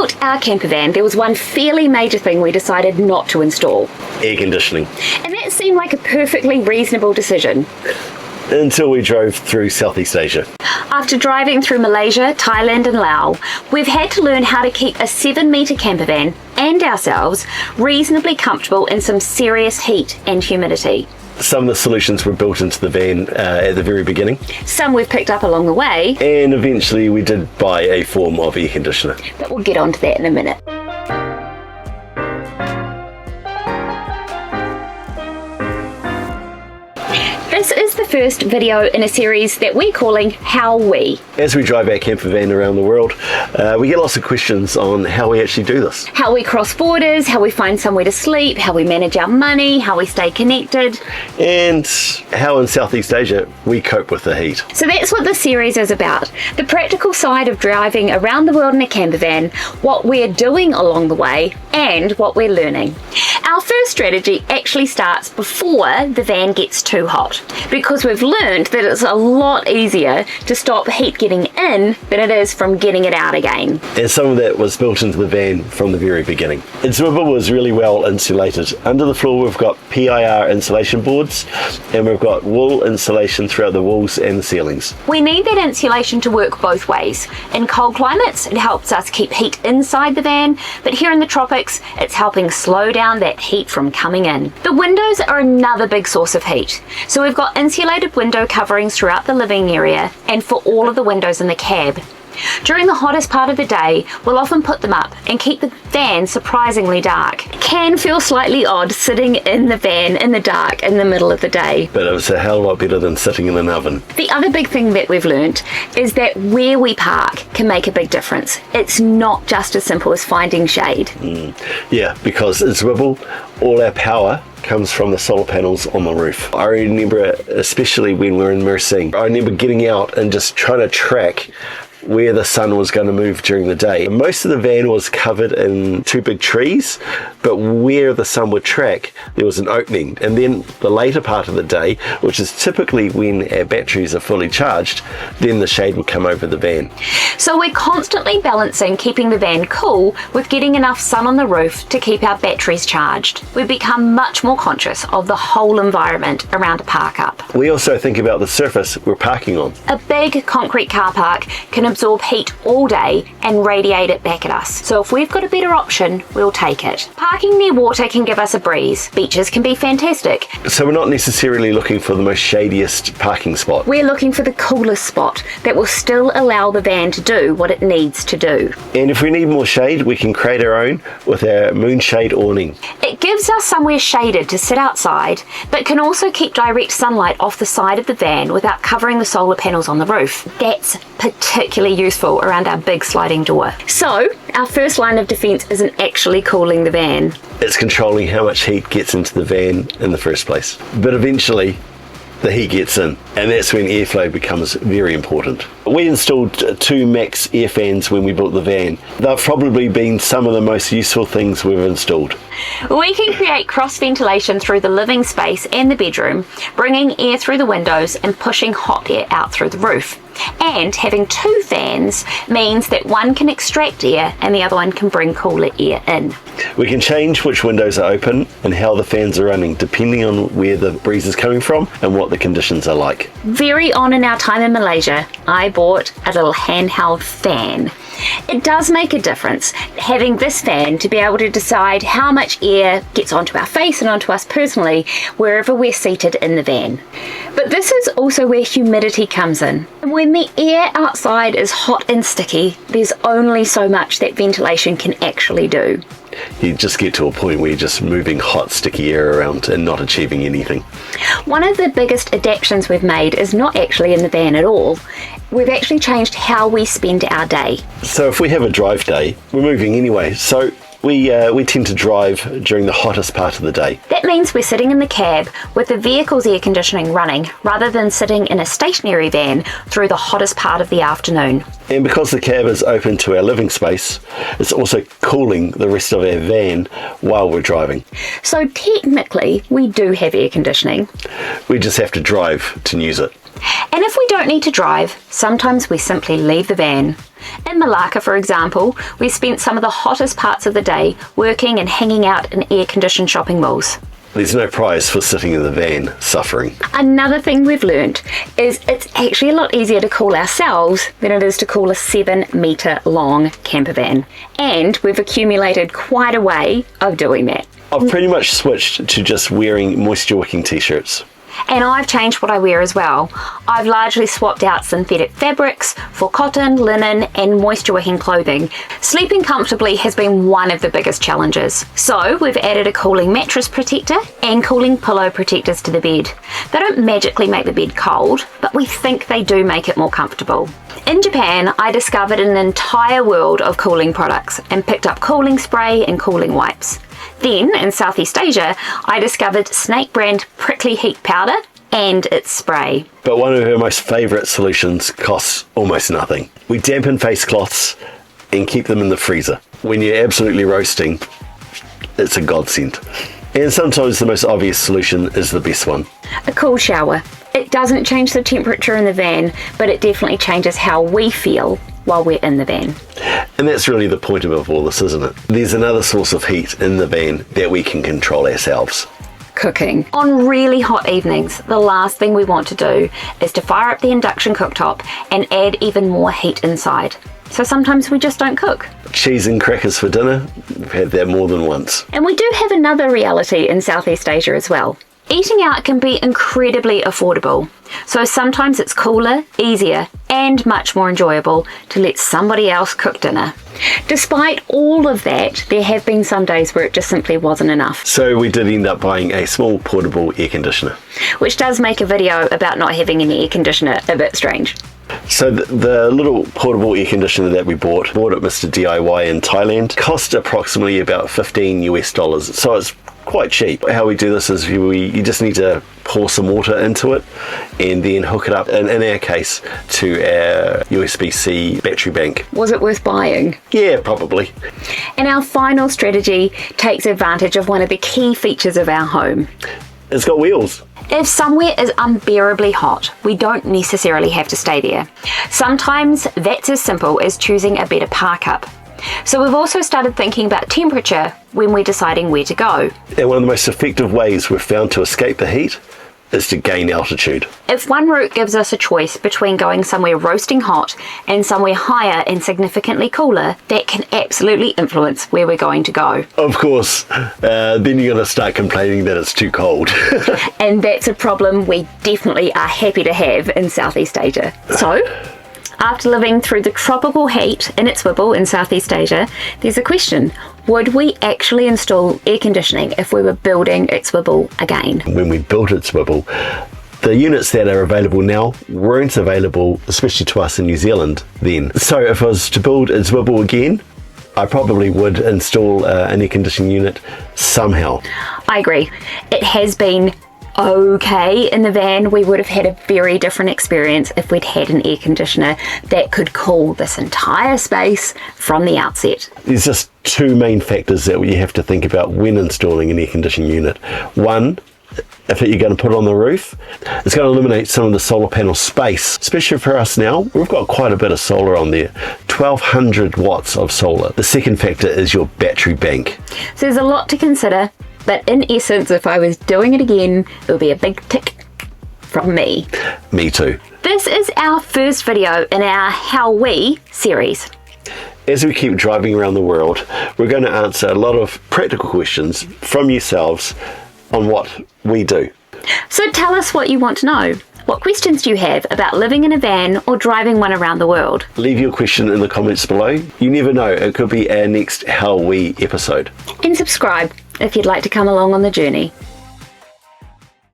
built our camper van, there was one fairly major thing we decided not to install. Air conditioning. And that seemed like a perfectly reasonable decision. Until we drove through Southeast Asia. After driving through Malaysia, Thailand and Laos, we've had to learn how to keep a 7-metre camper van and ourselves reasonably comfortable in some serious heat and humidity. Some of the solutions were built into the van at the very beginning. Some we've picked up along the way. And eventually we did buy a form of air conditioner. But we'll get onto that in a minute. This is the first video in a series that we're calling How We. As we drive our camper van around the world, we get lots of questions on how we actually do this. How we cross borders, how we find somewhere to sleep, how we manage our money, how we stay connected. And how in Southeast Asia we cope with the heat. So that's what this series is about. The practical side of driving around the world in a camper van, what we're doing along the way, and what we're learning. Our first strategy actually starts before the van gets too hot, because we've learned that it's a lot easier to stop heat getting in than it is from getting it out again. And some of that was built into the van from the very beginning. It Zwibble was really well insulated. Under the floor we've got PIR insulation boards, and we've got wool insulation throughout the walls and the ceilings. We need that insulation to work both ways. In cold climates it helps us keep heat inside the van, but here in the tropics it's helping slow down that heat from coming in. The windows are another big source of heat. So we've got insulated window coverings throughout the living area and for all of the windows in the cab. During the hottest part of the day, we'll often put them up and keep the van surprisingly dark. It can feel slightly odd sitting in the van in the dark in the middle of the day. But it was a hell of a lot better than sitting in an oven. The other big thing that we've learnt is that where we park can make a big difference. It's not just as simple as finding shade. Yeah, because It Zwibble, all our power comes from the solar panels on the roof. I remember, especially when we were in Mersing, I remember getting out and just trying to track where the sun was going to move during the day. Most of the van was covered in 2 big trees, but where the sun would track, there was an opening. And then the later part of the day, which is typically when our batteries are fully charged, then the shade would come over the van. So we're constantly balancing keeping the van cool with getting enough sun on the roof to keep our batteries charged. We've become much more conscious of the whole environment around a park up. We also think about the surface we're parking on. A big concrete car park can absorb heat all day and radiate it back at us. So if we've got a better option, we'll take it. Parking near water can give us a breeze. Beaches can be fantastic. So we're not necessarily looking for the most shadiest parking spot. We're looking for the coolest spot that will still allow the van to do what it needs to do. And if we need more shade, we can create our own with our moonshade awning. It gives us somewhere shaded to sit outside, but can also keep direct sunlight off the side of the van without covering the solar panels on the roof. That's particularly useful around our big sliding door. So our first line of defence isn't actually cooling the van. It's controlling how much heat gets into the van in the first place. But eventually the heat gets in, and that's when airflow becomes very important. We installed 2 max air fans when we built the van. They've probably been some of the most useful things we've installed. We can create cross ventilation through the living space and the bedroom, bringing air through the windows and pushing hot air out through the roof. And having 2 fans means that one can extract air and the other one can bring cooler air in. We can change which windows are open and how the fans are running depending on where the breeze is coming from and what the conditions are like. Very on in our time in Malaysia, I bought a little handheld fan. It does make a difference having this fan to be able to decide how much air gets onto our face and onto us personally wherever we're seated in the van. But this is also where humidity comes in. And when the air outside is hot and sticky, there's only so much that ventilation can actually do. You just get to a point where you're just moving hot, sticky air around and not achieving anything. One of the biggest adaptations we've made is not actually in the van at all. We've actually changed how we spend our day. So if we have a drive day, we're moving anyway. So we tend to drive during the hottest part of the day. That means we're sitting in the cab with the vehicle's air conditioning running rather than sitting in a stationary van through the hottest part of the afternoon. And because the cab is open to our living space, it's also cooling the rest of our van while we're driving. So technically, we do have air conditioning. We just have to drive to use it. And if we don't need to drive, sometimes we simply leave the van. In Malacca, for example, we spent some of the hottest parts of the day working and hanging out in air-conditioned shopping malls. There's no prize for sitting in the van suffering. Another thing we've learned is it's actually a lot easier to cool ourselves than it is to cool a 7-metre long camper van. And we've accumulated quite a way of doing that. I've pretty much switched to just wearing moisture wicking t-shirts. And I've changed what I wear as well. I've largely swapped out synthetic fabrics for cotton, linen and moisture wicking clothing. Sleeping comfortably has been one of the biggest challenges. So we've added a cooling mattress protector and cooling pillow protectors to the bed. They don't magically make the bed cold, but we think they do make it more comfortable. In Japan, I discovered an entire world of cooling products and picked up cooling spray and cooling wipes. Then, in Southeast Asia, I discovered Snake brand prickly heat powder and its spray. But one of our most favourite solutions costs almost nothing. We dampen face cloths and keep them in the freezer. When you're absolutely roasting, it's a godsend. And sometimes the most obvious solution is the best one. A cool shower. It doesn't change the temperature in the van, but it definitely changes how we feel while we're in the van. And that's really the point of all this, isn't it? There's another source of heat in the van that we can control ourselves. Cooking. On really hot evenings, the last thing we want to do is to fire up the induction cooktop and add even more heat inside. So sometimes we just don't cook. Cheese and crackers for dinner, we've had that more than once. And we do have another reality in Southeast Asia as well. Eating out can be incredibly affordable, so sometimes it's cooler, easier, and much more enjoyable to let somebody else cook dinner. Despite all of that, there have been some days where it just simply wasn't enough. So we did end up buying a small portable air conditioner. Which does make a video about not having an air conditioner a bit strange. So the little portable air conditioner that we bought at Mr. DIY in Thailand, cost approximately about $15 US. So it's quite cheap. How we do this is you just need to pour some water into it and then hook it up, in our case, to our USB-C battery bank. Was it worth buying? Yeah, probably. And our final strategy takes advantage of one of the key features of our home. It's got wheels. If somewhere is unbearably hot, we don't necessarily have to stay there. Sometimes that's as simple as choosing a better park up. So we've also started thinking about temperature when we're deciding where to go. And one of the most effective ways we've found to escape the heat is to gain altitude. If one route gives us a choice between going somewhere roasting hot and somewhere higher and significantly cooler, that can absolutely influence where we're going to go. Of course, then you're going to start complaining that it's too cold. And that's a problem we definitely are happy to have in Southeast Asia. So, after living through the tropical heat in It Zwibble in Southeast Asia, there's a question. Would we actually install air conditioning if we were building It Zwibble again? When we built It Zwibble, the units that are available now weren't available, especially to us in New Zealand then. So if I was to build It Zwibble again, I probably would install an air conditioning unit somehow. I agree. It has been okay in the van. We would have had a very different experience if we'd had an air conditioner that could cool this entire space from the outset. There's just two main factors that you have to think about when installing an air conditioning unit. One, if you're going to put it on the roof, it's going to eliminate some of the solar panel space, especially for us now. We've got quite a bit of solar on there, 1200 watts of solar. The second factor is your battery bank. So there's a lot to consider, but in essence, if I was doing it again, it would be a big tick from me. Me too. This is our first video in our How We series. As we keep driving around the world, we're going to answer a lot of practical questions from yourselves on what we do. So tell us what you want to know. What questions do you have about living in a van or driving one around the world? Leave your question in the comments below. You never know, it could be our next How We episode. And subscribe if you'd like to come along on the journey.